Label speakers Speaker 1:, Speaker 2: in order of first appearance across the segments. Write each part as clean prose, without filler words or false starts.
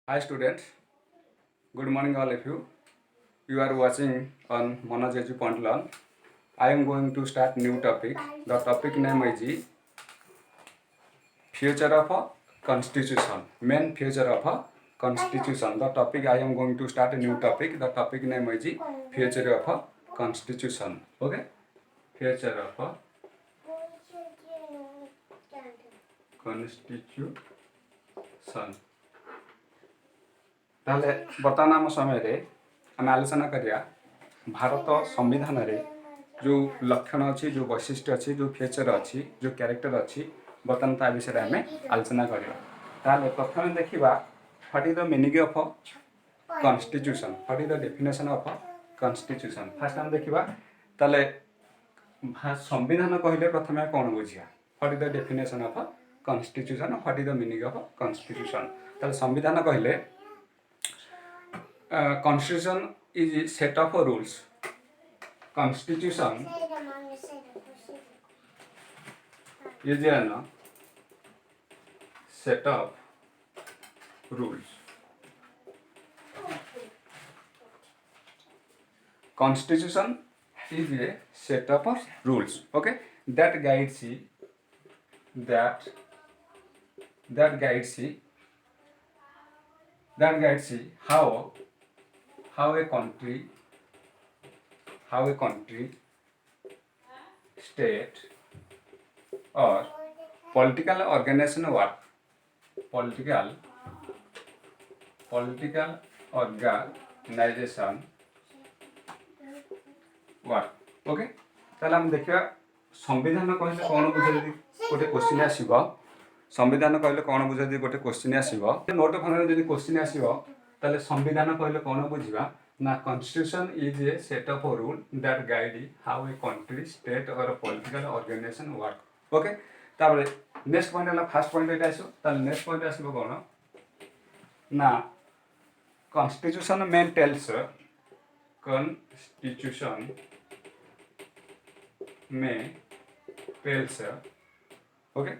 Speaker 1: Hi students, good morning all of you. You are watching on Manoj Edu Point Learn. I am going to start new topic. The topic name is future of a constitution. Main future of a constitution. The topic I am going to start a new topic. The topic name is future of a constitution. Okay? Future of a constitution. ताले बर्तमान आम समय आम आलोचना करिया भारत संविधान रे जो लक्षण अच्छी जो वैशिष्ट्य अच्छी जो फीचर अच्छी जो क्यारेक्टर अच्छी बर्तमान ता विषय आम आलोचना करिया ताले प्रथम देखिबा what is the meaning of constitution what is the definition of constitution first आम देखिबा ताले संविधान कहले प्रथम कौन बुझिया what is the definition of constitution what is the meaning of constitution ताले संविधान कहले constitution is a set of rules. Constitution is a set of rules. Constitution is a set of rules. Okay, that guides how a country, state or political organization work. Political organization work. Okay, ताले हम देखिया संविधान कहले कौन बुझे यदि गोटे question आसीबो संविधान कहले कौन बुझे यदि गोटे क्वेश्चन आसीबो नोट फन यदि क्वेश्चन आसीबो ताले संविधान कहले कौन बुझिबा ना constitution is a set of rule that guide how a country state और पॉलिटिकल ऑर्गेनाइजेशन वर्क ओके तापर नेक्स्ट पॉइंट है फर्स्ट पॉइंट एटा आसो ताले नेक्स्ट पॉइंट आसीबो कौन ना कॉन्स्टिट्यूशन मेन टेल्स कॉन्स्टिट्यूशन में tells okay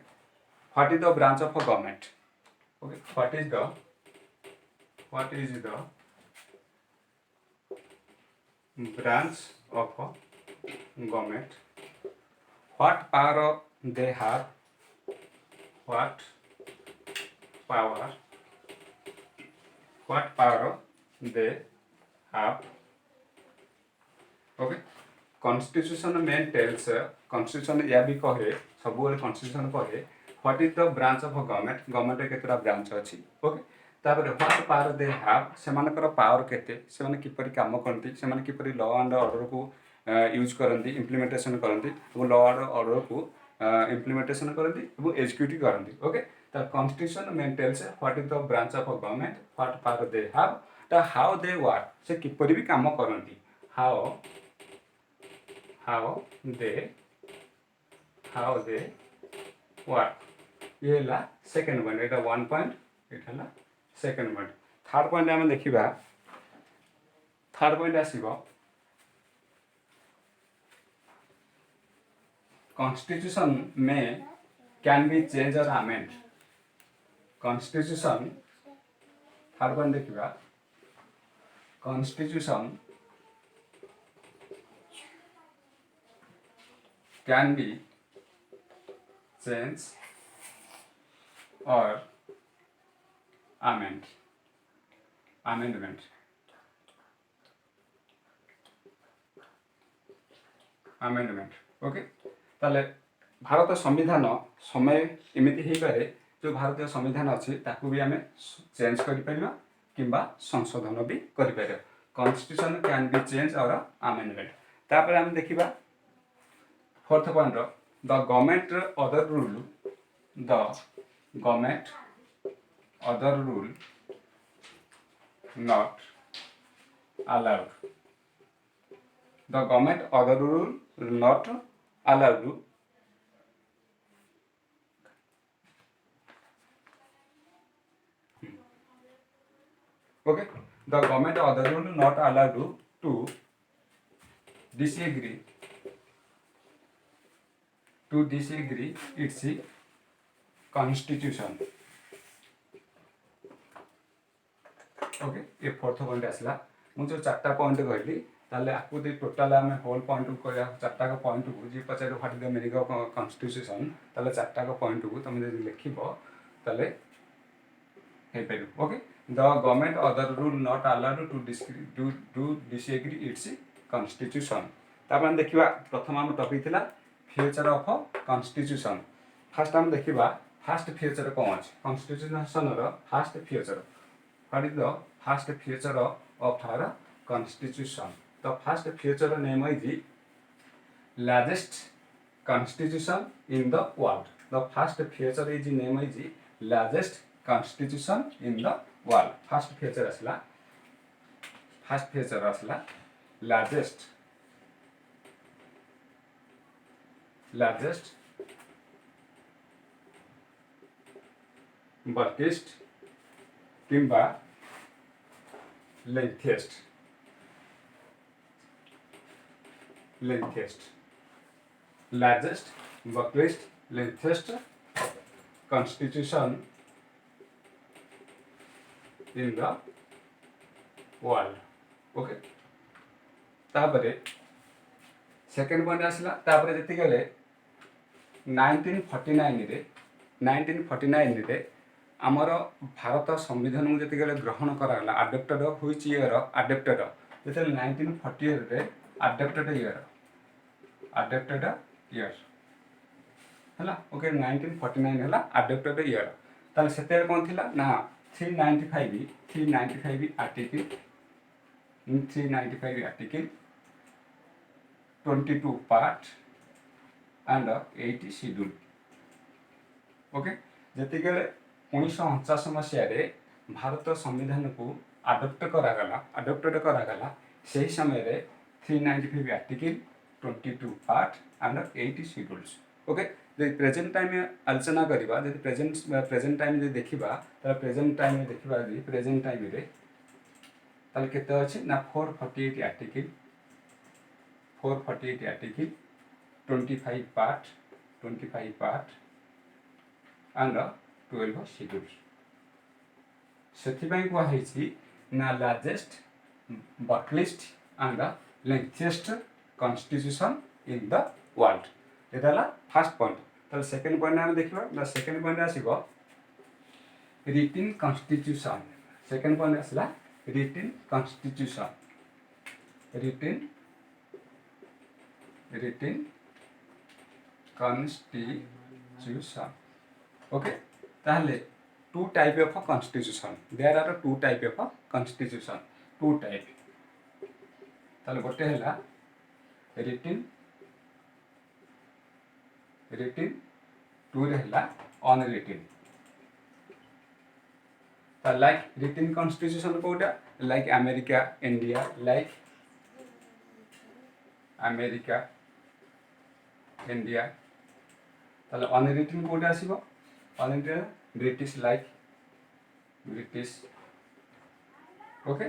Speaker 1: what is the branch of a government okay what is the branch of a government what power they have what power they have okay constitution main tells constitution या भी कहे सब constitution कहे what is the branch of government केतरा branch अच्छी okay तापर what power they have सेमानकर power केते सेमाने किपरि काम करती सेमाने किपरि लॉ एंड ऑर्डर को यूज करती इम्प्लीमेंटेशन करती और लॉ एंड ऑर्डर को इम्प्लीमेंटेशन करती और एग्जीक्यूट करती okay the constitution main tells what is the branch of government what power they have the how they work से किपरि भी काम करती how they work ये ला सेकंड पॉइंट एटा 1 पॉइंट एटा ला सेकंड पॉइंट थर्ड पॉइंट हम देखिबा थर्ड पॉइंट आसीबो कॉन्स्टिट्यूशन में can be change और amend constitution third point देखिबा constitution can be changed or amendment amendment okay ताले भारत संविधान समय एमती हो पारे जो भारतीय संविधान अच्छी ताकू भी आम चेंज कर किंबा संशोधन भी कर कॉन्स्टिट्यूशन कैन बी चेंज और अमेंडमेंट तापर आम देखिबा fourth point the government other rule not allowed the government other rule not allowed okay the government other rule not allowed to disagree its constitution okay ये fourth point आसला मुझे चार्टा point कहली ताले आपको दे टोटल आम होल पॉइंट को चार्टा पॉइंट को जी पचार what is the meaning of constitution ताले चार्टा पॉइंट को तुम जब लिखिबो ताले हे पाइबो okay the government other rule not allowed to disagree its constitution तापर देखिबा प्रथम हम टॉपिक थिला फ्यूचर ऑफ कॉन्स्टिट्यूशन फास्ट हम देखिबा फास्ट फ्यूचर कौन अछि कॉन्स्टिट्यूशन रो first feature what is the first feature of our constitution the first future name is the largest constitution in the world the first future is the name is the largest constitution in the world first future asla largest biggest kimba lengthiest largest biggest lengthiest constitution in the world okay तापरे second point आसला तापरे जति गले 1949 रे आमर भारत संविधान को जति गले ग्रहण कराला अडॉप्टेड व्हिच ईयर अडॉप्टेड जति 1948 रे अडॉप्टेड ईयर हला ओके 1949 हला अडॉप्टेड ईयर ताले सेते कोन थिला ना 395 article 22 part and 80 schedule okay जति गले 1949 मसीह रे भारत संविधान को अडॉप्टेड करागला सही समय रे 395 article 22 part and 80 schedules okay J present time में आलोचना करबा जे प्रेजेंट टाइम जे देखिबा त प्रेजेंट टाइम में देखिबा जे प्रेजेंट टाइम रे ताल केते अछि ना 448 आर्टिकल 25 पार्ट एंड 12 शेड्यूल्स सेथि पई को हेछि ना largest biggest and lengthiest constitution in the world एटाला फर्स्ट पॉइंट तो सेकंड पॉइंट हम देखिबा ना सेकंड पॉइंट आसीबो रिटन कॉन्स्टिट्यूशन सेकंड पॉइंट आसला रिटन कॉन्स्टिट्यूशन ओके ताहले two type of constitution there are two type of constitution two type ताहले गोटे हैला रिटन टू रहला अनरिटन तो लाइक रिटन कॉन्स्टिट्यूशन कोटा लाइक अमेरिका इंडिया ताले अनरिटन कोटा आसीबो अनरिटन ब्रिटिश ओके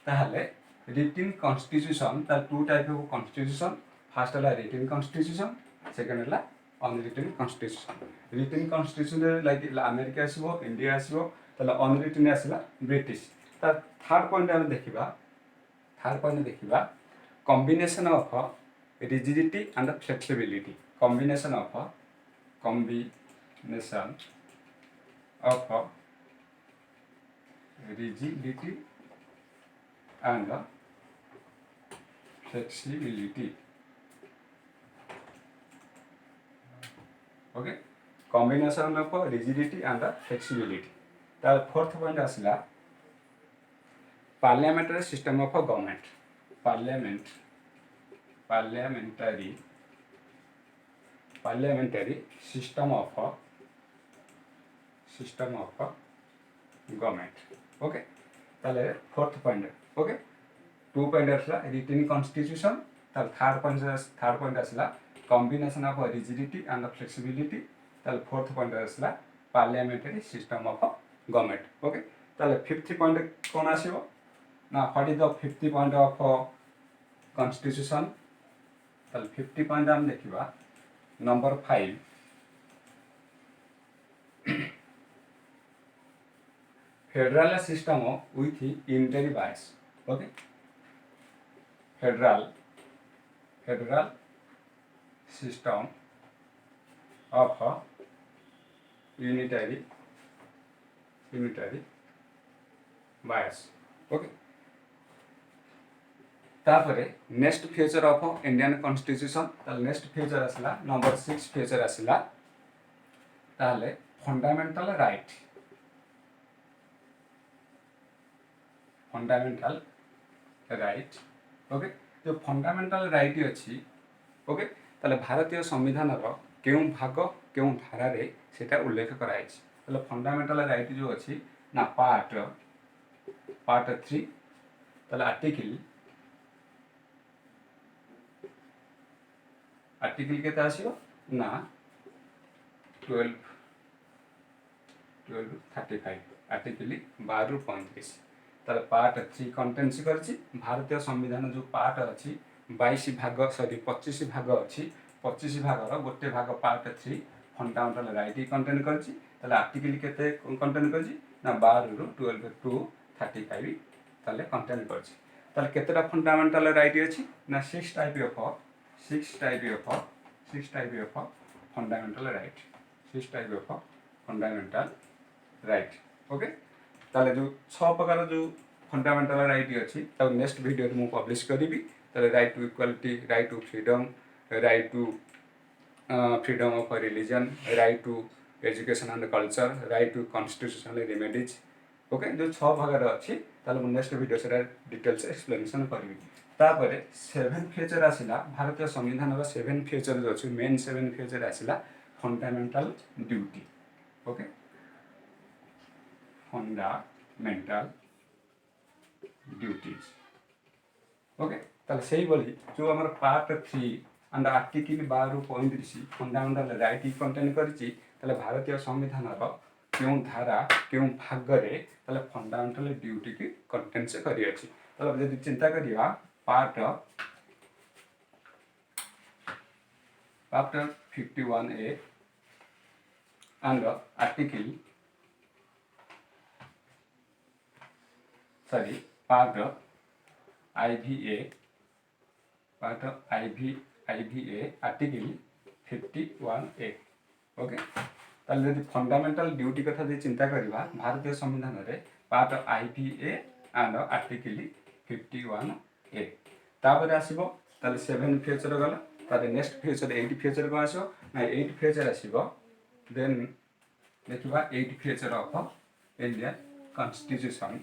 Speaker 1: ताहले रिटन कॉन्स्टिट्यूशन ता two type of constitution first है रिटन कॉन्स्टिट्यूशन सेकंड है unwritten constitution written constitution like America आसीबो इंडिया आसीबो ताले अनरिटन आसीला ब्रिटिश ता थर्ड पॉइंट हम देखिबा combination of rigidity and flexibility combination of rigidity and flexibility okay combination of rigidity and flexibility the fourth point asla parliamentary system of government parliamentary system of government okay ताले fourth point okay two point आसला written constitution ताले third point आसला combination of rigidity and flexibility ताले fourth point आसला parliamentary system of government okay ताले fifth point कोन आसीबो ना what is the fifth point of constitution ताले 50 पॉइंट हम देखिबा number 5 federal system with unitary bias. Okay, federal system of unitary bias. Okay, तापरे next feature of Indian constitution ताले next feature आसला नंबर 6 फीचर आसला ताले फंडामेंटल राइट ओके जो fundamental right अच्छी ओके ताले भारतीय संविधान केउं भाग केउं धारा रे सेटा उल्लेख कराई ताले फंडामेंटल राइट जो अच्छी ना पार्ट 3 ताले आर्टिकल केते आसीबो ना 1235 आर्टिकल 12 ରୁ 35 ताले पार्ट 3 कंटेंट्स करछि भारतीय संविधान जो पार्ट अछि 22 भाग सॉरी 25 भाग अछि 25 भाग रो गोटे भाग पार्ट 3 फंडामेंटल राइट कंटेंट करछि ताले आर्टिकल केते कंटेंट करछि ना 12 ରୁ 12 टू 35 ताले कंटेंट करछि ताले केतेटा फंडामेंटल राइट अछि ना 6 type of fundamental right 6 type of fundamental right okay ताले जो 6 प्रकार जो फंडामेंटल राइट अछि त नेक्स्ट वीडियो रे मु पब्लिश करिवि ताले right to equality right to freedom right to freedom of religion right to education and culture right to constitutional remedies okay जो 6 भाग अछि ताले मु नेक्स्ट वीडियो से डिटेल्स एक्सप्लेनेशन करिवि तापर 7 फीचर आसिला भारतीय संविधान रो 7 फीचर जो अछि मेन 7 फीचर आसिला fundamental duty okay fundamental duties okay ताले सेही बोली जो हमर पार्ट 3 एंड आर्टिकल 12 ରୁ 35 फंडामेंटल राइट कंटेन करछि ताले भारतीय संविधान रो केउं धारा केउं भाग रे ताले फंडामेंटल ड्यूटी की कंटेंट से करि अछि ताले यदि चिंता करिया part 51A and article part IVA article 51A okay ताले यदि फंडामेंटल ड्यूटी कथा जे चिंता करिवा भारतीय संविधान रे part IVA and article 51A तापर आसीबो ताले 7 फीचर गला ताले नेक्स्ट फीचर 8 फीचर को आसो ना 8 फीचर आसीबो देन देखिबा 8 feature of Indian constitution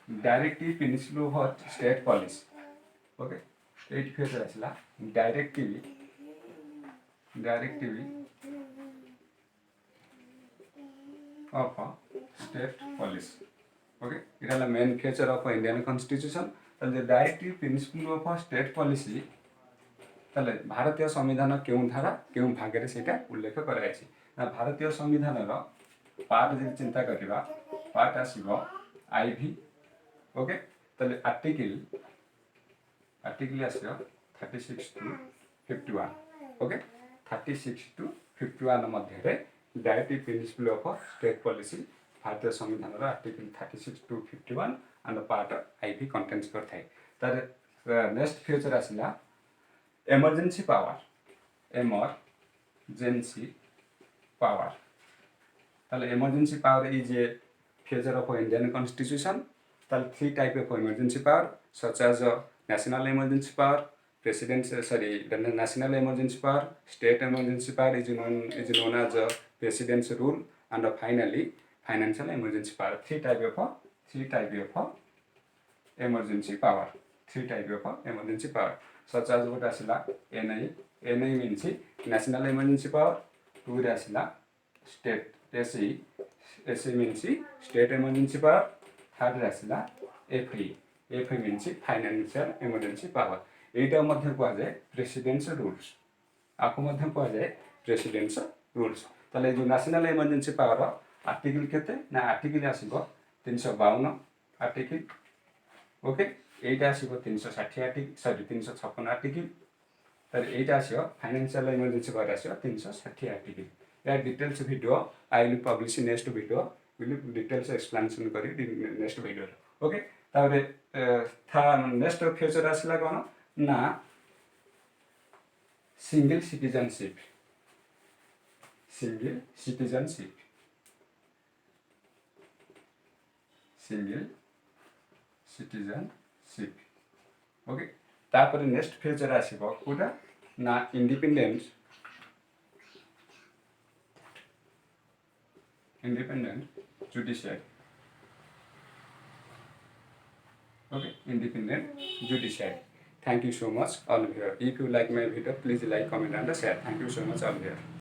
Speaker 1: directive principle of state policy okay 8 feature आसला directive of state policy okay इटाला main feature of Indian constitution ताले directive principle of state policy ताले भारतीय संविधान केउं धारा केउं भाग रे सेटा उल्लेख कराय अछि ना भारतीय संविधान रो पार्ट जे चिंता करिवा पार्ट आसीबो आईवी ओके ताले आर्टिकल आसीबो 36 टू 51 ओके 36 टू 51 मध्य रे directive principle of state policy भारतीय संविधान रो article 36 to 51 and part IV contents करथाय तार नेक्स्ट फीचर आसिला इमरजेंसी पावर ताले emergency power is a feature of Indian constitution ताले 3 type of emergency power such as national emergency power national emergency power state emergency power is known as president's rule and finally financial emergency power 3 type of emergency power such as what asila NI means national emergency power 2 re asila state SE means state emergency power third re asila FE means financial emergency power एटा मध्य को जाए presidents rules आको मध्य को जाए presidents rules ताले जो national emergency power article केते ना article आसीबो 352 article okay एटा आसीबो 360 article sorry 356 article तर एटा आसीबो फाइनेंशियल इमरजेंसी पावर आसीबो 360 आर्टिकल या details video I will publish next video will details explanation करी नेक्स्ट वीडियो ओके तारे था नेक्स्ट फ्यूचर आसला कौन ना single citizenship single citizenship single citizenship okay तापर next future आसीबो Kota ना independent judiciary okay independent judiciary. Thank you so much all here. If you like my video please like comment and share. Thank you so much all here.